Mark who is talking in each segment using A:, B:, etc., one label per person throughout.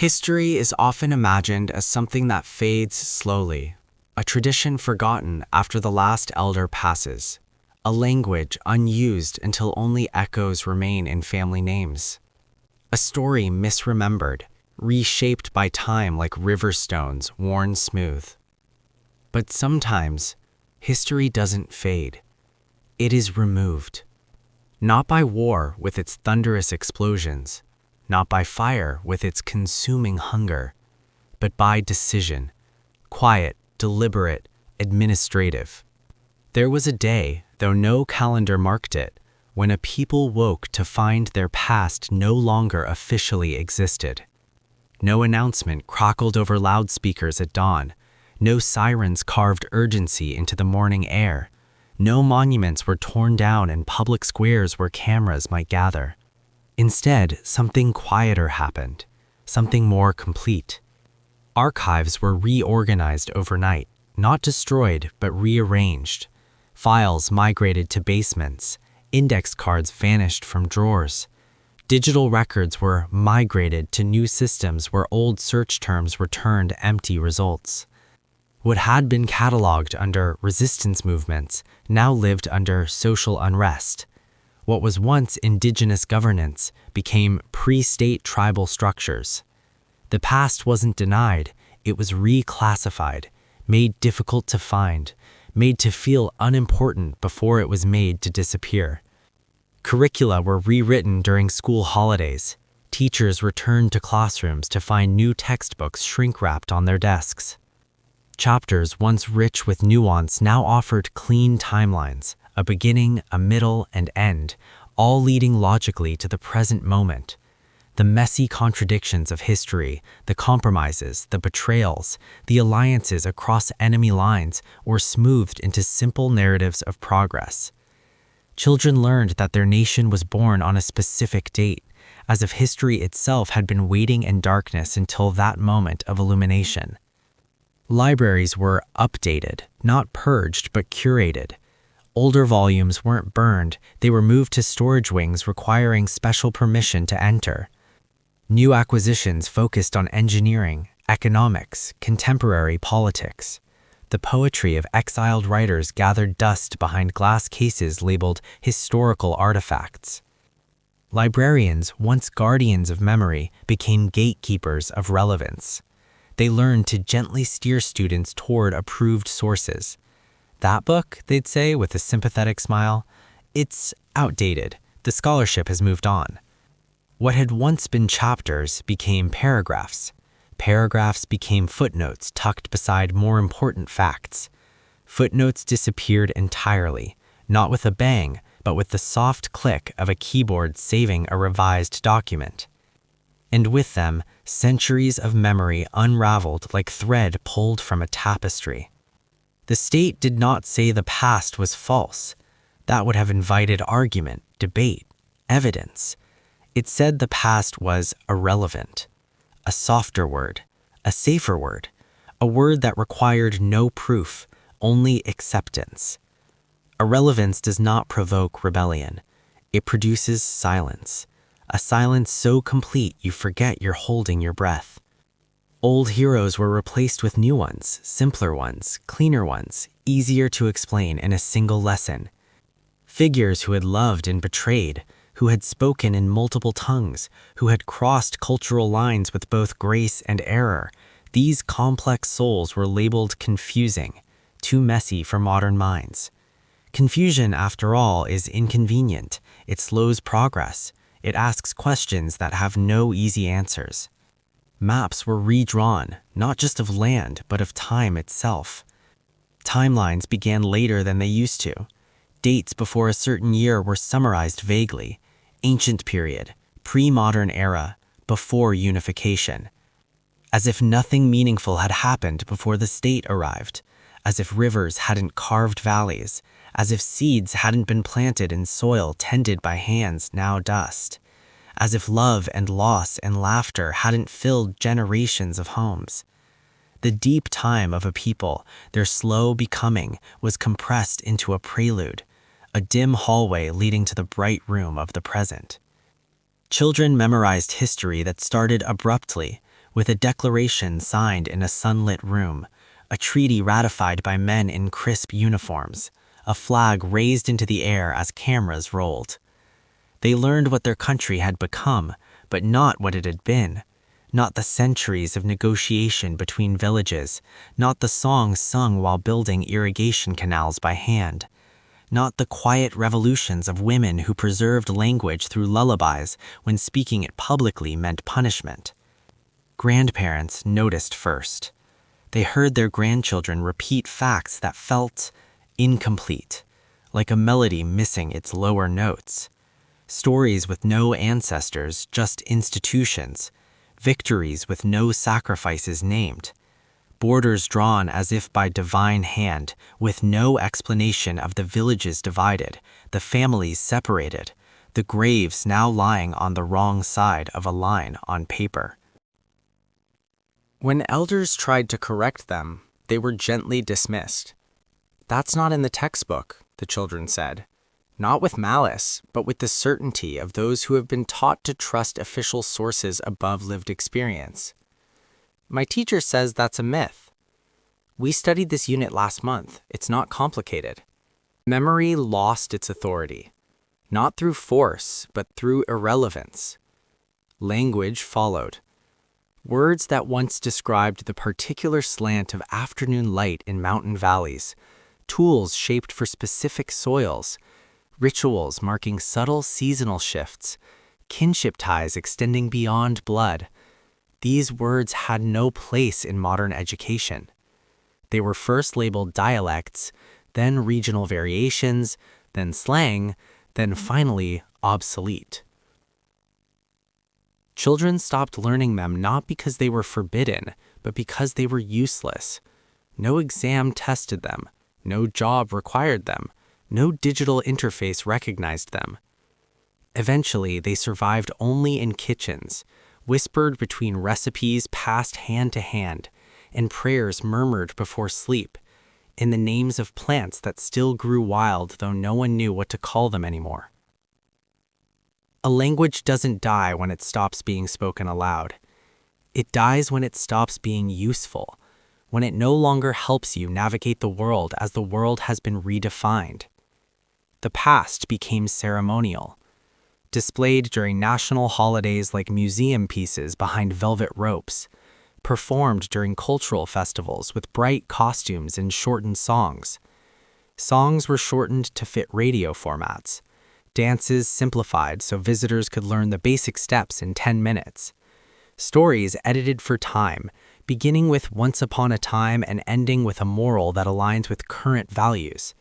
A: History is often imagined as something that fades slowly, a tradition forgotten after the last elder passes, a language unused until only echoes remain in family names, a story misremembered, reshaped by time like river stones worn smooth. But sometimes, history doesn't fade. It is removed. Not by war with its thunderous explosions, not by fire with its consuming hunger, but by decision, quiet, deliberate, administrative. There was a day, though no calendar marked it, when a people woke to find their past no longer officially existed. No announcement crackled over loudspeakers at dawn, no sirens carved urgency into the morning air, no monuments were torn down in public squares where cameras might gather. Instead, something quieter happened, something more complete. Archives were reorganized overnight, not destroyed but rearranged. Files migrated to basements, index cards vanished from drawers. Digital records were migrated to new systems where old search terms returned empty results. What had been cataloged under resistance movements now lived under social unrest. What was once indigenous governance became pre-state tribal structures. The past wasn't denied, it was reclassified, made difficult to find, made to feel unimportant before it was made to disappear. Curricula were rewritten during school holidays. Teachers returned to classrooms to find new textbooks shrink-wrapped on their desks. Chapters once rich with nuance now offered clean timelines, a beginning, a middle, and end, all leading logically to the present moment. The messy contradictions of history, the compromises, the betrayals, the alliances across enemy lines were smoothed into simple narratives of progress. Children learned that their nation was born on a specific date, as if history itself had been waiting in darkness until that moment of illumination. Libraries were updated, not purged but curated. Older volumes weren't burned, they were moved to storage wings requiring special permission to enter. New acquisitions focused on engineering, economics, contemporary politics. The poetry of exiled writers gathered dust behind glass cases labeled historical artifacts. Librarians, once guardians of memory, became gatekeepers of relevance. They learned to gently steer students toward approved sources. That book, they'd say with a sympathetic smile, it's outdated. The scholarship has moved on. What had once been chapters became paragraphs. Paragraphs became footnotes tucked beside more important facts. Footnotes disappeared entirely, not with a bang, but with the soft click of a keyboard saving a revised document. And with them, centuries of memory unraveled like thread pulled from a tapestry. The state did not say the past was false. That would have invited argument, debate, evidence. It said the past was irrelevant. A softer word, a safer word, a word that required no proof, only acceptance. Irrelevance does not provoke rebellion. It produces silence, a silence so complete you forget you're holding your breath. Old heroes were replaced with new ones, simpler ones, cleaner ones, easier to explain in a single lesson. Figures who had loved and betrayed, who had spoken in multiple tongues, who had crossed cultural lines with both grace and error, these complex souls were labeled confusing, too messy for modern minds. Confusion, after all, is inconvenient. It slows progress. It asks questions that have no easy answers. Maps were redrawn, not just of land, but of time itself. Timelines began later than they used to. Dates before a certain year were summarized vaguely. Ancient period, pre-modern era, before unification. As if nothing meaningful had happened before the state arrived. As if rivers hadn't carved valleys. As if seeds hadn't been planted in soil tended by hands now dust. As if love and loss and laughter hadn't filled generations of homes. The deep time of a people, their slow becoming, was compressed into a prelude, a dim hallway leading to the bright room of the present. Children memorized history that started abruptly, with a declaration signed in a sunlit room, a treaty ratified by men in crisp uniforms, a flag raised into the air as cameras rolled. They learned what their country had become, but not what it had been. Not the centuries of negotiation between villages, not the songs sung while building irrigation canals by hand, not the quiet revolutions of women who preserved language through lullabies when speaking it publicly meant punishment. Grandparents noticed first. They heard their grandchildren repeat facts that felt incomplete, like a melody missing its lower notes. Stories with no ancestors, just institutions. Victories with no sacrifices named. Borders drawn as if by divine hand, with no explanation of the villages divided, the families separated, the graves now lying on the wrong side of a line on paper. When elders tried to correct them, they were gently dismissed. "That's not in the textbook," the children said. Not with malice, but with the certainty of those who have been taught to trust official sources above lived experience. "My teacher says that's a myth." "We studied this unit last month. It's not complicated." Memory lost its authority, not through force, but through irrelevance. Language followed. Words that once described the particular slant of afternoon light in mountain valleys, tools shaped for specific soils, rituals marking subtle seasonal shifts, kinship ties extending beyond blood. These words had no place in modern education. They were first labeled dialects, then regional variations, then slang, then finally obsolete. Children stopped learning them not because they were forbidden, but because they were useless. No exam tested them, no job required them, no digital interface recognized them. Eventually, they survived only in kitchens, whispered between recipes passed hand to hand, and prayers murmured before sleep, in the names of plants that still grew wild though no one knew what to call them anymore. A language doesn't die when it stops being spoken aloud. It dies when it stops being useful, when it no longer helps you navigate the world as the world has been redefined. The past became ceremonial, displayed during national holidays like museum pieces behind velvet ropes, performed during cultural festivals with bright costumes and shortened songs. Songs were shortened to fit radio formats, dances simplified so visitors could learn the basic steps in 10 minutes. Stories edited for time, beginning with once upon a time and ending with a moral that aligns with current values.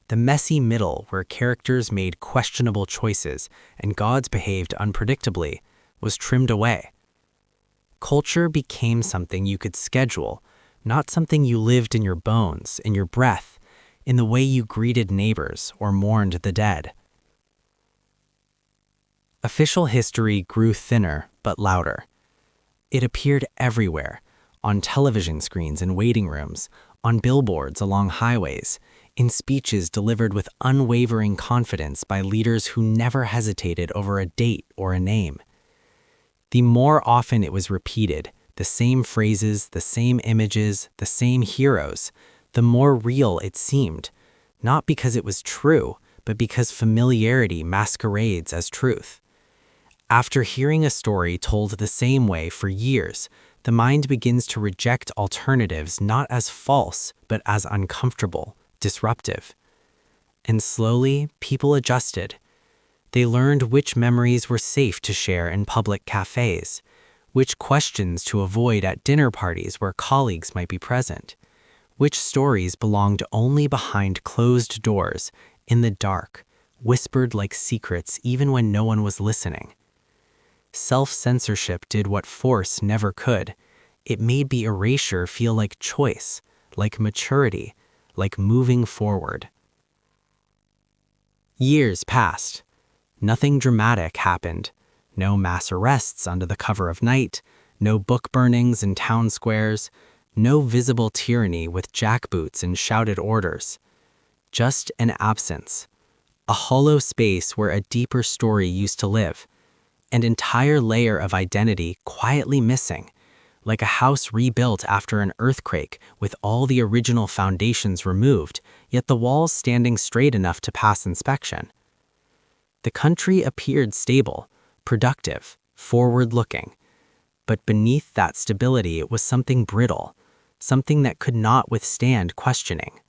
A: The messy middle, where characters made questionable choices and gods behaved unpredictably, was trimmed away. Culture became something you could schedule, not something you lived in your bones, in your breath, in the way you greeted neighbors or mourned the dead. Official history grew thinner but louder. It appeared everywhere, on television screens in waiting rooms, on billboards along highways, in speeches delivered with unwavering confidence by leaders who never hesitated over a date or a name. The more often it was repeated, the same phrases, the same images, the same heroes, the more real it seemed, not because it was true, but because familiarity masquerades as truth. After hearing a story told the same way for years, the mind begins to reject alternatives not as false, but as uncomfortable, disruptive. And slowly, people adjusted. They learned which memories were safe to share in public cafes, which questions to avoid at dinner parties where colleagues might be present, which stories belonged only behind closed doors, in the dark, whispered like secrets even when no one was listening. Self-censorship did what force never could. It made the erasure feel like choice, like maturity, like moving forward. Years passed. Nothing dramatic happened. No mass arrests under the cover of night, no book burnings in town squares, no visible tyranny with jackboots and shouted orders. Just an absence. A hollow space where a deeper story used to live. An entire layer of identity quietly missing, like a house rebuilt after an earthquake with all the original foundations removed, yet the walls standing straight enough to pass inspection. The country appeared stable, productive, forward-looking, but beneath that stability was something brittle, something that could not withstand questioning.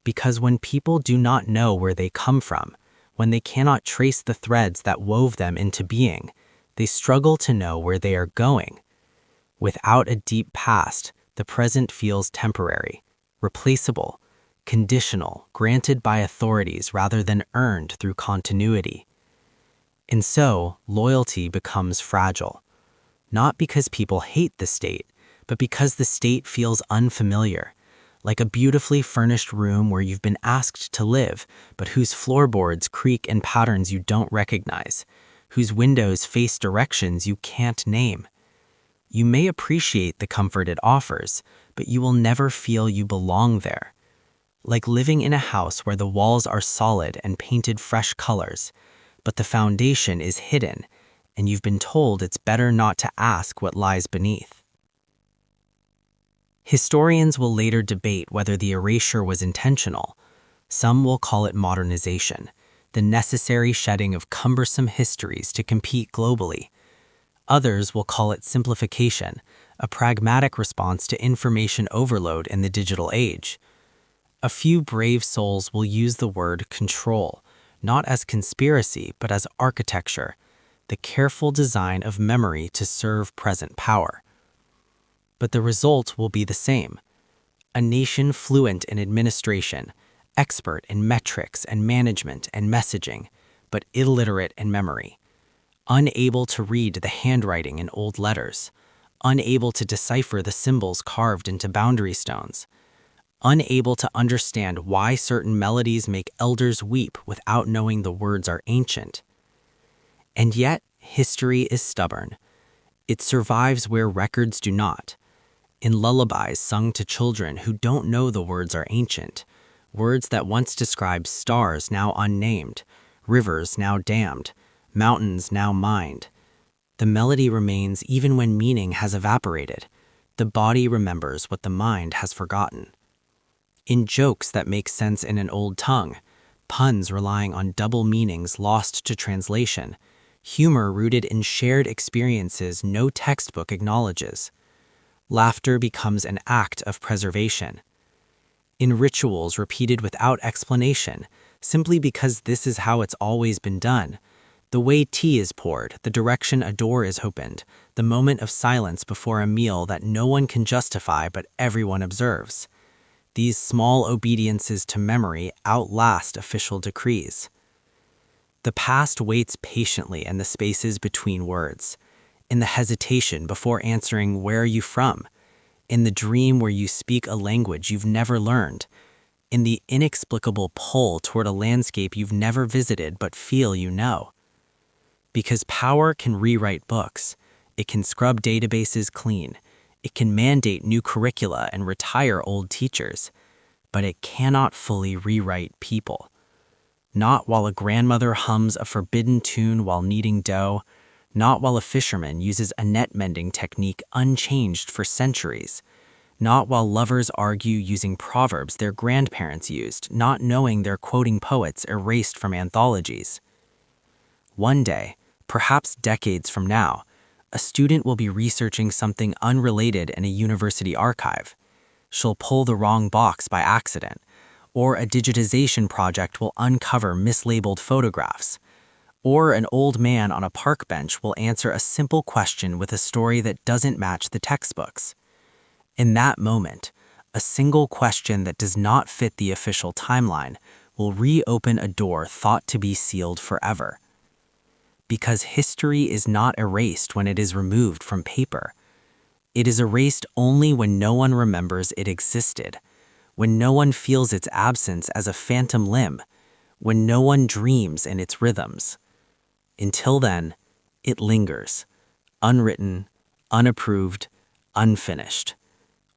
A: Because when people do not know where they come from, when they cannot trace the threads that wove them into being, they struggle to know where they are going. Without a deep past, the present feels temporary, replaceable, conditional, granted by authorities rather than earned through continuity. And so, loyalty becomes fragile, not because people hate the state, but because the state feels unfamiliar, like a beautifully furnished room where you've been asked to live, but whose floorboards creak in patterns you don't recognize, whose windows face directions you can't name. You may appreciate the comfort it offers, but you will never feel you belong there. Like living in a house where the walls are solid and painted fresh colors, but the foundation is hidden, and you've been told it's better not to ask what lies beneath. Historians will later debate whether the erasure was intentional. Some will call it modernization, the necessary shedding of cumbersome histories to compete globally. Others will call it simplification, a pragmatic response to information overload in the digital age. A few brave souls will use the word control, not as conspiracy, but as architecture, the careful design of memory to serve present power. But the result will be the same. A nation fluent in administration, expert in metrics and management and messaging, but illiterate in memory. Unable to read the handwriting in old letters, unable to decipher the symbols carved into boundary stones, unable to understand why certain melodies make elders weep without knowing the words are ancient. And yet, history is stubborn. It survives where records do not. In lullabies sung to children who don't know the words are ancient, words that once described stars now unnamed, rivers now dammed, mountains now mined. The melody remains even when meaning has evaporated. The body remembers what the mind has forgotten. In jokes that make sense in an old tongue, puns relying on double meanings lost to translation, humor rooted in shared experiences no textbook acknowledges. Laughter becomes an act of preservation. In rituals repeated without explanation, simply because this is how it's always been done, the way tea is poured, the direction a door is opened, the moment of silence before a meal that no one can justify but everyone observes. These small obediences to memory outlast official decrees. The past waits patiently in the spaces between words, in the hesitation before answering "Where are you from?", in the dream where you speak a language you've never learned, in the inexplicable pull toward a landscape you've never visited but feel you know. Because power can rewrite books, it can scrub databases clean, it can mandate new curricula and retire old teachers, but it cannot fully rewrite people. Not while a grandmother hums a forbidden tune while kneading dough, not while a fisherman uses a net-mending technique unchanged for centuries, not while lovers argue using proverbs their grandparents used, not knowing they're quoting poets erased from anthologies. One day, perhaps decades from now, a student will be researching something unrelated in a university archive. She'll pull the wrong box by accident, or a digitization project will uncover mislabeled photographs, or an old man on a park bench will answer a simple question with a story that doesn't match the textbooks. In that moment, a single question that does not fit the official timeline will reopen a door thought to be sealed forever. Because history is not erased when it is removed from paper. It is erased only when no one remembers it existed, when no one feels its absence as a phantom limb, when no one dreams in its rhythms. Until then, it lingers, unwritten, unapproved, unfinished,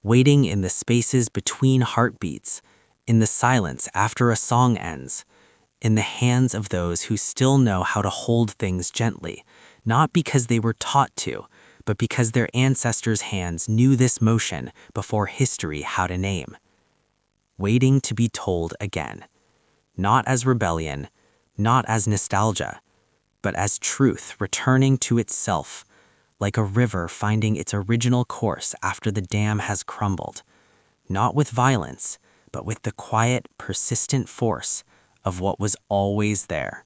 A: waiting in the spaces between heartbeats, in the silence after a song ends, in the hands of those who still know how to hold things gently, not because they were taught to,
B: but because their ancestors' hands knew this motion before history had a name. Waiting to be told again. Not as rebellion, not as nostalgia, but as truth returning to itself, like a river finding its original course after the dam has crumbled, not with violence, but with the quiet, persistent force of what was always there.